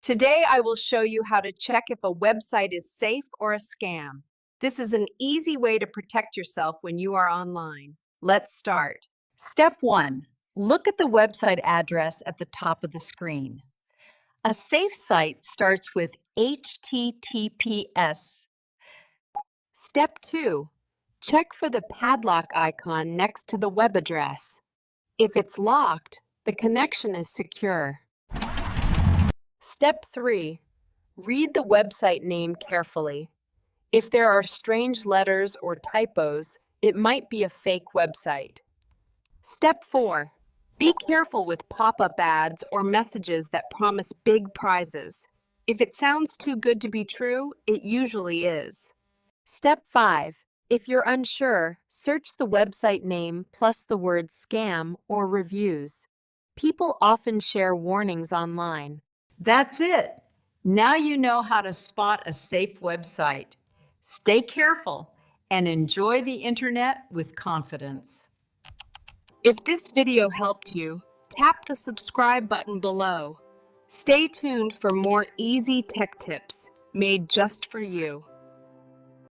Today, I will show you how to check if a website is safe or a scam. This is an easy way to protect yourself when you are online. Let's start. Step 1. Look at the website address at the top of the screen. A safe site starts with HTTPS. Step 2. Check for the padlock icon next to the web address. If it's locked, the connection is secure. Step 3. Read the website name carefully. If there are strange letters or typos, it might be a fake website. Step 4. Be careful with pop-up ads or messages that promise big prizes. If it sounds too good to be true, it usually is. Step 5. If you're unsure, search the website name plus the word scam or reviews. People often share warnings online. That's it. Now you know how to spot a safe website. Stay careful and enjoy the internet with confidence. If this video helped you, tap the subscribe button below. Stay tuned for more easy tech tips made just for you.